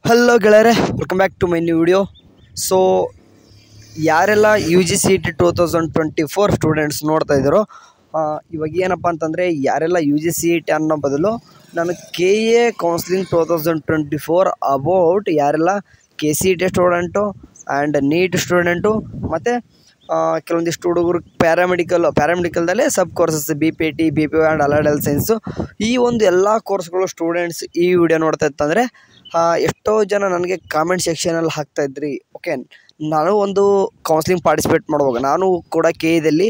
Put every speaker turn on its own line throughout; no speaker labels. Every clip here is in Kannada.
ಹಲೋ ಗೆಳೆಯರೆ, welcome back to my new video. So ಯಾರೆಲ್ಲ UGCET 2024 ಸ್ಟೂಡೆಂಟ್ಸ್ ನೋಡ್ತಾ ಇದ್ದಾರೋ, ಇವಾಗ ಏನಪ್ಪ ಅಂತಂದರೆ ಯಾರೆಲ್ಲ UGCET ಅನ್ನೋ ಬದಲು ನಾನು KA ಕೌನ್ಸ್ಲಿಂಗ್ 2024 ಅಬೌಟ್ ಯಾರೆಲ್ಲ KCET student and NEET student ಮತ್ತು ಕೆಲವೊಂದಿಷ್ಟು ಹುಡುಗರು ಪ್ಯಾರಾಮೆಡಿಕಲ್ದಲ್ಲೇ sub courses BPT, BPO and allied health science, ಈ ಒಂದು ಎಲ್ಲ ಕೋರ್ಸ್ಗಳು ಸ್ಟೂಡೆಂಟ್ಸ್ ಈ ವಿಡಿಯೋ ನೋಡ್ತಾ ಇತ್ತಂದರೆ ಎಷ್ಟೋ ಜನ ನನಗೆ ಕಾಮೆಂಟ್ ಸೆಕ್ಷನಲ್ಲಿ ಹಾಕ್ತಾಯಿದ್ರಿ. ಓಕೆ, ನಾನು ಒಂದು ಕೌನ್ಸ್ಲಿಂಗ್ ಪಾರ್ಟಿಸಿಪೇಟ್ ಮಾಡುವಾಗ ನಾನು ಕೂಡ KAದಲ್ಲಿ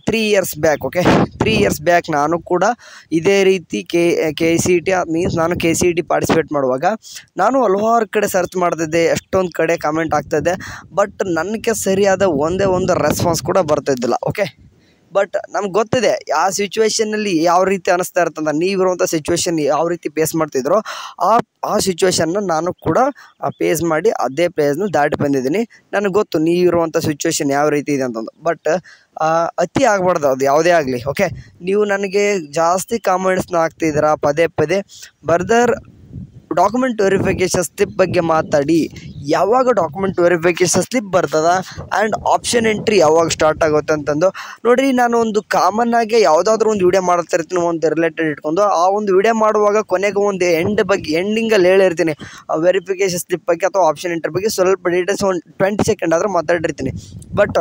3 years back, okay 3 years back ನಾನು ಕೂಡ ಇದೇ ರೀತಿ KCET ಮೀನ್ಸ್ ನಾನು KCET ಪಾರ್ಟಿಸಿಪೇಟ್ ಮಾಡುವಾಗ ನಾನು ಹಲವಾರು ಕಡೆ ಸರ್ಚ್ ಮಾಡ್ತಿದ್ದೆ, ಎಷ್ಟೊಂದು ಕಡೆ ಕಾಮೆಂಟ್ ಆಗ್ತಾಯಿದ್ದೆ. ಬಟ್ ನನಗೆ ಸರಿಯಾದ ಒಂದೇ ಒಂದು ರೆಸ್ಪಾನ್ಸ್ ಕೂಡ ಬರ್ತಾಯಿದ್ದಿಲ್ಲ. ಓಕೆ, ಬಟ್ ನಮ್ಗೆ ಗೊತ್ತಿದೆ ಆ ಸಿಚುವೇಷನ್ನಲ್ಲಿ ಯಾವ ರೀತಿ ಅನ್ನಿಸ್ತಾ ಇರ್ತಂತ, ನೀವಿರುವಂಥ ಸಿಚುವೇಷನ್ ಯಾವ ರೀತಿ ಫೇಸ್ ಮಾಡ್ತಿದ್ರೋ ಆ ಸಿಚುವೇಷನ್ನ ನಾನು ಕೂಡ ಫೇಸ್ ಮಾಡಿ ಅದೇ ಫೇಸ್ನ ದಾಟಿ ಬಂದಿದ್ದೀನಿ. ನನಗೆ ಗೊತ್ತು ನೀವಿರುವಂಥ ಸಿಚುವೇಷನ್ ಯಾವ ರೀತಿ ಇದೆ ಅಂತಂದು. ಬಟ್ ಅತಿ ಆಗಬಾರ್ದು ಅದು ಯಾವುದೇ ಆಗಲಿ. ಓಕೆ, ನೀವು ನನಗೆ ಜಾಸ್ತಿ ಕಾಮೆಂಟ್ಸ್ನ ಹಾಕ್ತಿದ್ದೀರಾ ಪದೇ ಪದೇ. ಬರ್ದರ್ ಡಾಕ್ಯುಮೆಂಟ್ ವೆರಿಫಿಕೇಷನ್ ಸ್ಲಿಪ್ ಬಗ್ಗೆ ಮಾತಾಡಿ, ಯಾವಾಗ ಡಾಕ್ಯುಮೆಂಟ್ ವೆರಿಫಿಕೇಷನ್ ಸ್ಲಿಪ್ ಬರ್ತದೆ ಆ್ಯಂಡ್ ಆಪ್ಷನ್ ಎಂಟ್ರಿ ಯಾವಾಗ ಸ್ಟಾರ್ಟ್ ಆಗುತ್ತೆ ಅಂತಂದು ನೋಡಿರಿ. ನಾನು ಒಂದು ಕಾಮನ್ನಾಗಿ ಯಾವುದಾದ್ರೂ ಒಂದು ವಿಡಿಯೋ ಮಾಡ್ತಿರ್ತೀನಿ, ಒಂದು ರಿಲೇಟೆಡ್ ಇಟ್ಕೊಂಡು ಆ ಒಂದು ವಿಡಿಯೋ ಮಾಡುವಾಗ ಕೊನೆಗೆ ಒಂದು ಎಂಡಿಂಗಲ್ಲಿ ಹೇಳಿರ್ತೀನಿ ವೆರಿಫಿಕೇಷನ್ ಸ್ಲಿಪ್ ಬಗ್ಗೆ ಅಥವಾ ಆಪ್ಷನ್ ಎಂಟ್ರಿ ಬಗ್ಗೆ ಸ್ವಲ್ಪ ಡೀಟೇಲ್ಸ್ ಒಂದು 20 ಸೆಕೆಂಡ್ ಆದರೂ ಮಾತಾಡಿರ್ತೀನಿ. ಬಟ್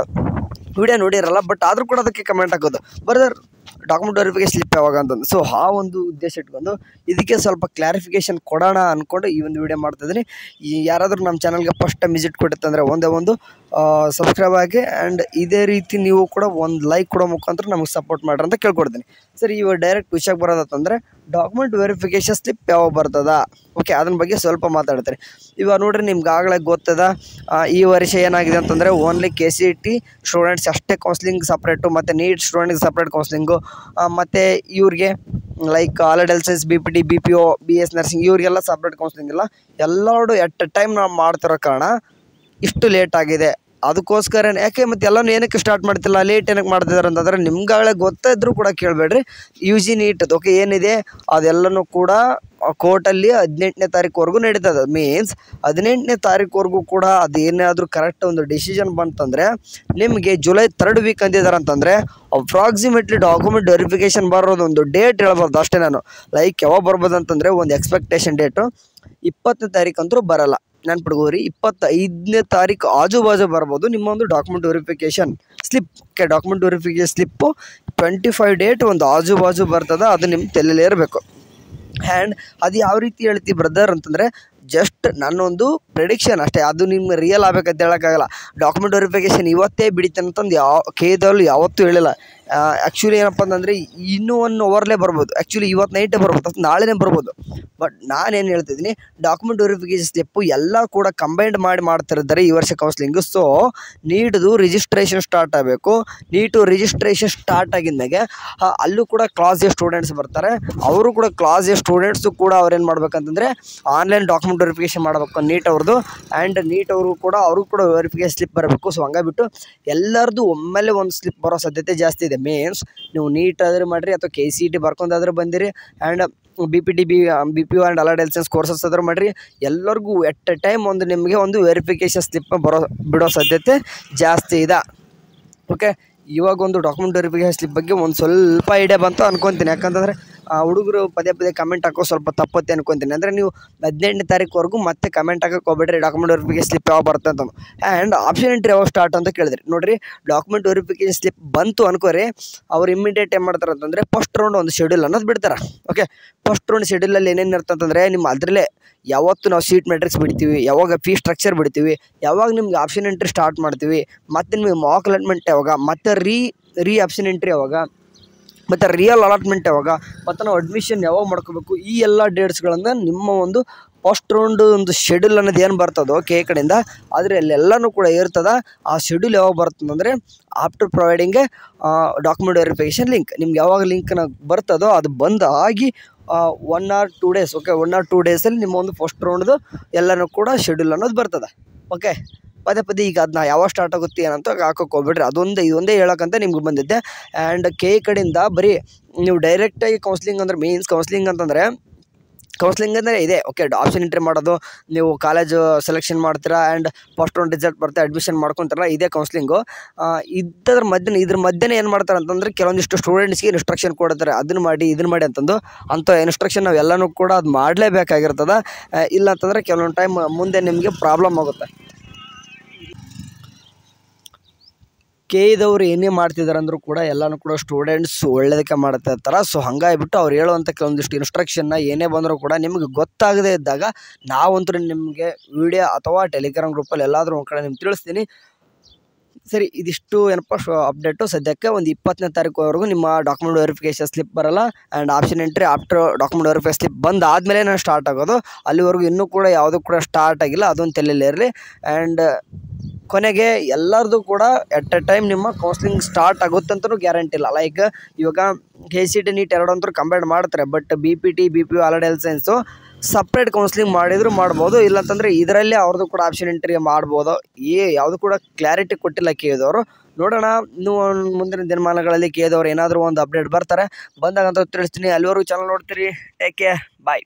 ವಿಡಿಯೋ ನೋಡಿರಲ್ಲ, ಬಟ್ ಆದರೂ ಕೂಡ ಅದಕ್ಕೆ ಕಮೆಂಟ್ ಹಾಕೋದು ಬರ್ದರ್ ಡಾಕ್ಯುಮೆಂಟ್ ವೆರಿಫಿಕೇಷನ್ ಸ್ಲಿಪ್ ಯಾವಾಗ ಅಂತಂದು. ಸೊ ಆ ಒಂದು ಉದ್ದೇಶ ಇಟ್ಕೊಂಡು ಇದಕ್ಕೆ ಸ್ವಲ್ಪ ಕ್ಲಾರಿಫಿಕೇಷನ್ ಕೊಡೋಣ ಅಂದ್ಕೊಂಡು ಈ ಒಂದು ವಿಡಿಯೋ ಮಾಡ್ತಾಯಿದ್ದೀನಿ. ಯಾರಾದರೂ ನಮ್ಮ ಚಾನಲ್ಗೆ ಫಸ್ಟ್ ಟೈಮ್ ವಿಸಿಟ್ ಕೊಟ್ಟಿತ್ತಂದರೆ ಒಂದು ಸಬ್ಸ್ಕ್ರೈಬ್ ಆಗಿ ಆ್ಯಂಡ್ ಇದೇ ರೀತಿ ನೀವು ಕೂಡ ಒಂದು ಲೈಕ್ ಕೊಡೋ ಮುಖಾಂತರ ನಮಗೆ ಸಪೋರ್ಟ್ ಮಾಡ್ರಿ ಅಂತ ಕೇಳ್ಕೊಡ್ತೀನಿ. ಸರಿ, ಇವಾಗ ಡೈರೆಕ್ಟ್ ವಿಷಯಕ್ಕೆ ಬರೋದಂತಂದರೆ ಡಾಕ್ಯುಮೆಂಟ್ ವೆರಿಫಿಕೇಷನ್ ಸ್ಲಿಪ್ ಯಾವಾಗ ಬರ್ತದ, ಓಕೆ ಅದ್ರ ಬಗ್ಗೆ ಸ್ವಲ್ಪ ಮಾತಾಡ್ತಾರೆ. ಇವಾಗ ನೋಡಿರಿ, ನಿಮ್ಗೆ ಆಗಲೇ ಗೊತ್ತದ ಈ ವರ್ಷ ಏನಾಗಿದೆ ಅಂತಂದರೆ ಓನ್ಲಿ KCET ಸ್ಟೂಡೆಂಟ್ಸ್ ಅಷ್ಟೇ ಕೌನ್ಸ್ಲಿಂಗ್ ಸಪ್ರೇಟು, ಮತ್ತು ನೀಟ್ ಸ್ಟೂಡೆಂಟ್ಗೆ ಸಪ್ರೇಟ್ ಕೌನ್ಸ್ಲಿಂಗು, ಮತ್ತು ಇವ್ರಿಗೆ like allied health science, BPT, BPO, BS nursing ಇವ್ರಿಗೆಲ್ಲ ಸಪ್ರೇಟ್ ಕೌನ್ಸ್ಲಿಂಗ್ ಇಲ್ಲ. ಎಲ್ಲರೂ ಎಟ್ ಎ ಟೈಮ್ ನಾವು ಮಾಡ್ತಿರೋ ಕಾರಣ ಇಷ್ಟು ಲೇಟ್ ಆಗಿದೆ. ಅದಕ್ಕೋಸ್ಕರ ಯಾಕೆ ಮತ್ತು ಎಲ್ಲನೂ ಏನಕ್ಕೆ ಸ್ಟಾರ್ಟ್ ಮಾಡ್ತಿಲ್ಲ, ಲೇಟ್ ಏನಕ್ಕೆ ಮಾಡ್ತಿದ್ದಾರೆ ಅಂತಂದರೆ ನಿಮ್ಗಾಗಲೇ ಗೊತ್ತಾಯಿದ್ರು ಕೂಡ ಕೇಳಬೇಡ್ರಿ. UG ನೀಟದು ಓಕೆ ಏನಿದೆ ಅದೆಲ್ಲನೂ ಕೂಡ ಕೋರ್ಟಲ್ಲಿ 18ನೇ ತಾರೀಕುವರೆಗೂ ನಡೀತದೆ. ಮೀನ್ಸ್ 18ನೇ ತಾರೀಕುವರೆಗೂ ಕೂಡ ಅದೇನಾದರೂ ಕರೆಕ್ಟ್ ಒಂದು ಡಿಸಿಷನ್ ಬಂತಂದರೆ ನಿಮಗೆ ಜುಲೈ 3rd ವೀಕ್ ಅಂದಿದ್ದಾರೆ ಅಂತಂದರೆ ಅಪ್ರಾಕ್ಸಿಮೇಟ್ಲಿ ಡಾಕ್ಯುಮೆಂಟ್ ವೆರಿಫಿಕೇಷನ್ ಬರೋದು ಒಂದು ಡೇಟ್ ಹೇಳ್ಬಾರ್ದು ಅಷ್ಟೇ. ನಾನು ಲೈಕ್ ಯಾವಾಗ ಬರ್ಬೋದು ಅಂತಂದರೆ ಒಂದು ಎಕ್ಸ್ಪೆಕ್ಟೇಷನ್ ಡೇಟು 20ನೇ ತಾರೀಕು ಅಂತೂ ಬರೋಲ್ಲ, ನೆನ್ಪಿಡ್ಕೋರಿ. 25ನೇ ತಾರೀಕು ಆಜು ಬರ್ಬೋದು ನಿಮ್ಮ ಒಂದು document verification slip. Okay, document verification slip 25 date ಒಂದು ಆಜು ಬರ್ತದೆ, ಅದು ನಿಮ್ಮ ತಲೆಯಲ್ಲೇ ಇರಬೇಕು. ಆ್ಯಂಡ್ ಅದು ಯಾವ ರೀತಿ ಹೇಳ್ತೀವಿ ಬ್ರದರ್ ಅಂತಂದರೆ ಜಸ್ಟ್ ನನ್ನೊಂದು ಪ್ರೆಡಿಕ್ಷನ್ ಅಷ್ಟೇ, ಅದು ನಿಮ್ಗೆ ರಿಯಲ್ ಆಗಬೇಕಂತ ಹೇಳೋಕ್ಕಾಗಲ್ಲ. ಡಾಕ್ಯುಮೆಂಟ್ ವೆರಿಫಿಕೇಷನ್ ಇವತ್ತೇ ಬಿಡಿತಾನೆ ಅಂತಂದು KAದಲ್ಲೂ ಯಾವತ್ತೂ ಹೇಳಿಲ್ಲ. ಆ್ಯಕ್ಚುಲಿ ಏನಪ್ಪ ಅಂತಂದರೆ ಇನ್ನೂ 1 ಅವರ್ಲೇ ಬರ್ಬೋದು, ಆ್ಯಕ್ಚುಲಿ ಇವತ್ತು ನೈಟೇ ಬರ್ಬೋದು ಅಥವಾ ನಾಳೆನೇ ಬರ್ಬೋದು. ಬಟ್ ನಾನೇನು ಹೇಳ್ತಿದ್ದೀನಿ, ಡಾಕ್ಯುಮೆಂಟ್ ವೆರಿಫಿಕೇಷನ್ ಸ್ಲಿಪ್ಪು ಎಲ್ಲ ಕೂಡ ಕಂಬೈಂಡ್ ಮಾಡ್ತಿರ್ತಾರೆ ಈ ವರ್ಷ ಕೌನ್ಸ್ಲಿಂಗು. ಸೊ ನೀಟ್ದು ರಿಜಿಸ್ಟ್ರೇಷನ್ ಸ್ಟಾರ್ಟ್ ಆಗಬೇಕು. ನೀಟು ರಿಜಿಸ್ಟ್ರೇಷನ್ ಸ್ಟಾರ್ಟ್ ಆಗಿದ್ದಾಗ ಅಲ್ಲೂ ಕೂಡ ಕ್ಲಾಸ್ ಎ ಸ್ಟೂಡೆಂಟ್ಸ್ ಬರ್ತಾರೆ. ಅವರು ಕೂಡ ಕ್ಲಾಸ್ ಎ ಸ್ಟೂಡೆಂಟ್ಸು ಕೂಡ ಅವ್ರೇನು ಮಾಡ್ಬೇಕಂತಂದರೆ ಆನ್ಲೈನ್ ಡಾಕ್ಯುಮೆಂಟ್ ವೆರಿಫಿಕೇಷನ್ ಮಾಡಬೇಕು ನೀಟ್ ಅವ್ರದ್ದು. ಆ್ಯಂಡ್ ನೀಟ್ ಅವ್ರಿಗೂ ಕೂಡ ವೆರಿಫಿಕೇಷನ್ ಸ್ಲಿಪ್ ಬರಬೇಕು. ಸೊ ಹಂಗಾಗ್ಬಿಟ್ಟು ಎಲ್ಲರದ್ದು ಒಮ್ಮೆಲೆ ಒಂದು ಸ್ಲಿಪ್ ಬರೋ ಸಾಧ್ಯತೆ ಜಾಸ್ತಿ ಇದೆ. ಮೀನ್ಸ್ ನೀವು ನೀಟ್ ಆದರೂ ಮಾಡಿರಿ ಅಥವಾ KCET ಬರ್ಕೊಂಡಾದ್ರೂ ಬಂದಿರಿ and BPT, BPO and allied health science courses ಆದರೂ ಮಾಡಿರಿ, ಎಲ್ಲರಿಗೂ ಎಟ್ ಎ ಟೈಮ್ ಒಂದು ನಿಮಗೆ ಒಂದು ವೆರಿಫಿಕೇಷನ್ ಸ್ಲಿಪ್ ಬಿಡೋ ಸಾಧ್ಯತೆ ಜಾಸ್ತಿ ಇದೆ. ಓಕೆ, ಇವಾಗ ಒಂದು ಡಾಕ್ಯುಮೆಂಟ್ ವೆರಿಫಿಕೇಷನ್ ಸ್ಲಿಪ್ ಬಗ್ಗೆ ಒಂದು ಸ್ವಲ್ಪ ಐಡಿಯಾ ಬಂತು ಅನ್ಕೊತೀನಿ. ಯಾಕಂತಂದರೆ ಹುಡುಗರು ಪದೇ ಕಮೆಂಟ್ ಹಾಕೋ ಸ್ವಲ್ಪ ತಪ್ಪತ್ತೆ ಅನ್ಕೊತೀನಿ. ಅಂದರೆ ನೀವು 18ನೇ ತಾರೀಕುವರೆಗೂ ಮತ್ತೆ ಕಮೆಂಟ್ ಹಾಕೋಕೆ ಹೋಗ್ಬೇಡ್ರಿ ಡಾಕ್ಯುಮೆಂಟ್ ವೆರಿಫಿಕೇಷನ್ ಸ್ಲಿಪ್ ಯಾವಾಗ ಬರುತ್ತೆ ಅಂತ. ಆ್ಯಂಡ್ ಆಪ್ಷನ್ ಎಂಟ್ರಿ ಯಾವಾಗ ಸ್ಟಾರ್ಟ್ ಅಂತ ಕೇಳಿದ್ರಿ. ನೋಡಿರಿ, ಡಾಕ್ಯುಮೆಂಟ್ ವೆರಿಫಿಕೇಷನ್ ಸ್ಲಿಪ್ ಬಂತು ಅನ್ಕೋರಿ, ಅವ್ರು ಇಮಿಡಿಯೇಟ್ ಏನು ಮಾಡ್ತಾರೆ ಅಂತಂದರೆ ಫಸ್ಟ್ ರೌಂಡ್ ಒಂದು ಶೆಡ್ಯೂಲ್ ಅನ್ನೋದು ಬಿಡ್ತಾರೆ. ಓಕೆ, ಫಸ್ಟ್ ರೌಂಡ್ ಶೆಡ್ಯೂಲಲ್ಲಿ ಏನೇನು ಇರುತ್ತೆ ಅಂತಂದರೆ ನಿಮ್ಮ ಅದರಲ್ಲೇ ಯಾವತ್ತು ನಾವು ಸೀಟ್ ಮೆಟ್ರಿಕ್ಸ್ ಬಿಡ್ತೀವಿ, ಯಾವಾಗ ಫೀ ಸ್ಟ್ರಕ್ಚರ್ ಬಿಡ್ತೀವಿ, ಯಾವಾಗ ನಿಮ್ಗೆ ಆಪ್ಷನ್ ಎಂಟ್ರಿ ಸ್ಟಾರ್ಟ್ ಮಾಡ್ತೀವಿ, ಮತ್ತು ನಿಮಗೆ ಮಾಕ್ ಅಲಾಟ್ಮೆಂಟ್ ಯಾವಾಗ, ಮತ್ತು ರೀ ಆಪ್ಷನ್ ಎಂಟ್ರಿ ಯಾವಾಗ, ಮತ್ತು ರಿಯಲ್ ಅಲಾಟ್ಮೆಂಟ್ ಯಾವಾಗ, ಮತ್ತು ನಾವು ಅಡ್ಮಿಷನ್ ಯಾವಾಗ ಮಾಡ್ಕೋಬೇಕು, ಈ ಎಲ್ಲ ಡೇಟ್ಸ್ಗಳನ್ನು ನಿಮ್ಮ ಒಂದು ಫಸ್ಟ್ ರೌಂಡು ಒಂದು ಶೆಡ್ಯೂಲ್ ಅನ್ನೋದು ಏನು ಬರ್ತದೋ KA ಕಡೆಯಿಂದ ಅದರಲ್ಲೆಲ್ಲನೂ ಕೂಡ ಇರ್ತದೆ. ಆ ಶೆಡ್ಯೂಲ್ ಯಾವಾಗ ಬರ್ತದಂದರೆ after providing document verification link. ನಿಮ್ಗೆ ಯಾವಾಗ ಲಿಂಕ್ನ ಬರ್ತದೋ ಅದು ಬಂದು ಆಗಿ 1 or 2 ಡೇಸ್, ಓಕೆ 1 or 2 ಡೇಸಲ್ಲಿ ನಿಮ್ಮ ಒಂದು ಫಸ್ಟ್ ರೌಂಡ್ದು ಎಲ್ಲನೂ ಕೂಡ ಶೆಡ್ಯೂಲ್ ಅನ್ನೋದು ಬರ್ತದೆ. ಓಕೆ, ಪದೇ ಈಗ ಅದನ್ನ ಯಾವಾಗ ಸ್ಟಾರ್ಟ್ ಆಗುತ್ತೆ ಏನಂತ ಹಾಕೋಕೆ ಹೋಗ್ಬಿಡ್ರಿ. ಇದೊಂದೇ ಹೇಳೋಕ್ಕಂತ ನಿಮ್ಗೆ ಬಂದಿದ್ದೆ. ಆ್ಯಂಡ್ KA ಕಡೆಯಿಂದ ಬರೀ ನೀವು ಡೈರೆಕ್ಟಾಗಿ ಕೌನ್ಸ್ಲಿಂಗ್ ಅಂದರೆ ಮೀನ್ಸ್ ಕೌನ್ಸ್ಲಿಂಗ್ ಅಂತಂದರೆ ಕೌನ್ಸ್ಲಿಂಗ್ ಅಂದರೆ ಇದೆ. ಓಕೆ, ಆಪ್ಷನ್ ಎಂಟ್ರಿ ಮಾಡೋದು, ನೀವು ಕಾಲೇಜು ಸೆಲೆಕ್ಷನ್ ಮಾಡ್ತೀರಾ ಆ್ಯಂಡ್ ಫಸ್ಟ್ ಒಂದು ರಿಸಲ್ಟ್ ಬರುತ್ತೆ, ಅಡ್ಮಿಷನ್ ಮಾಡ್ಕೊತಾರಲ್ಲ, ಇದೇ ಕೌನ್ಸ್ಲಿಂಗು. ಇದ್ರ ಮಧ್ಯೆ ಏನು ಮಾಡ್ತಾರೆ ಅಂತಂದರೆ ಕೆಲವೊಂದಿಷ್ಟು ಸ್ಟೂಡೆಂಟ್ಸ್ಗೆ ಇನ್ಸ್ಟ್ರಕ್ಷನ್ ಕೊಡ್ತಾರೆ, ಅದನ್ನು ಮಾಡಿ ಇದನ್ನು ಮಾಡಿ ಅಂತಂದು. ಅಂಥ ಇನ್ಸ್ಟ್ರಕ್ಷನ್ ನಾವು ಎಲ್ಲನೂ ಕೂಡ ಅದು ಮಾಡಲೇಬೇಕಾಗಿರ್ತದೆ. ಇಲ್ಲ ಅಂತಂದರೆ ಕೆಲವೊಂದು ಟೈಮ್ ಮುಂದೆ ನಿಮಗೆ ಪ್ರಾಬ್ಲಮ್ ಆಗುತ್ತೆ. ಕೆಇದವ್ರು ಏನೇ ಮಾಡ್ತಿದ್ದಾರೆ ಅಂದರೂ ಕೂಡ ಎಲ್ಲನೂ ಕೂಡ ಸ್ಟೂಡೆಂಟ್ಸ್ ಒಳ್ಳೇದಕ್ಕೆ ಮಾಡ್ತಾ ಇರ್ತಾರೆ. ಸೊ ಹಾಗಾಗಿಬಿಟ್ಟು ಅವ್ರು ಹೇಳುವಂಥ ಕೆಲವೊಂದಿಷ್ಟು ಇನ್ಸ್ಟ್ರಕ್ಷನ್ನ ಏನೇ ಬಂದರೂ ಕೂಡ ನಿಮಗೆ ಗೊತ್ತಾಗದೇ ಇದ್ದಾಗ ನಾವಂತೂ ನಿಮಗೆ ವಿಡಿಯೋ ಅಥವಾ ಟೆಲಿಗ್ರಾಮ್ ಗ್ರೂಪಲ್ಲಿ ಎಲ್ಲಾದರೂ ಒಂದು ಕಡೆ ನಿಮ್ಗೆ ತಿಳಿಸ್ತೀನಿ. ಸರಿ, ಇದಿಷ್ಟು ಏನಪ್ಪ ಅಪ್ಡೇಟು. ಸದ್ಯಕ್ಕೆ ಒಂದು 20ನೇ ತಾರೀಕುವರೆಗೂ ನಿಮ್ಮ ಡಾಕ್ಯುಮೆಂಟ್ ವೆರಿಫಿಕೇಷನ್ ಸ್ಲಿಪ್ ಬರೋಲ್ಲ and option entry after document verification slip ಬಂದಾದಮೇಲೆ ನಾನು ಸ್ಟಾರ್ಟ್ ಆಗೋದು. ಅಲ್ಲಿವರೆಗೂ ಇನ್ನೂ ಕೂಡ ಯಾವುದೂ ಕೂಡ ಸ್ಟಾರ್ಟ್ ಆಗಿಲ್ಲ, ಅದೊಂದು ತಲೆಯಲ್ಲಿ ಇರಲಿ. ಆ್ಯಂಡ್ ಕೊನೆಗೆ ಎಲ್ಲರದು ಕೂಡ ಎಟ್ ಎ ಟೈಮ್ ನಿಮ್ಮ ಕೌನ್ಸ್ಲಿಂಗ್ ಸ್ಟಾರ್ಟ್ ಆಗುತ್ತೆ ಅಂತಲೂ ಗ್ಯಾರಂಟಿ ಇಲ್ಲ. ಲೈಕ್ ಇವಾಗ KCT NEET ಎರಡು ಅಂತೂ ಕಂಬೈನ್ ಮಾಡ್ತಾರೆ, but BPT BPU already health science separate counselling ಮಾಡಿದ್ರು ಮಾಡ್ಬೋದು. ಇಲ್ಲಾಂತಂದರೆ ಇದರಲ್ಲೇ ಅವ್ರದ್ದು ಕೂಡ ಆಪ್ಷನ್ ಎಂಟ್ರಿ ಮಾಡ್ಬೋದು. ಯಾವುದು ಕೂಡ ಕ್ಲಾರಿಟಿ ಕೊಟ್ಟಿಲ್ಲ ಕೆದವರು. ನೋಡೋಣ, ಇನ್ನೂ ಮುಂದಿನ ದಿನಮಾನಗಳಲ್ಲಿ ಕೆದವರು ಏನಾದರೂ ಒಂದು ಅಪ್ಡೇಟ್ ಬಂದಾಗಂತ ತಿಳಿಸ್ತೀನಿ. ಅಲ್ಲಿವರೆಗೂ ಚಾನಲ್ ನೋಡ್ತೀರಿ. ಟೇಕ್ ಕೇರ್, ಬಾಯ್.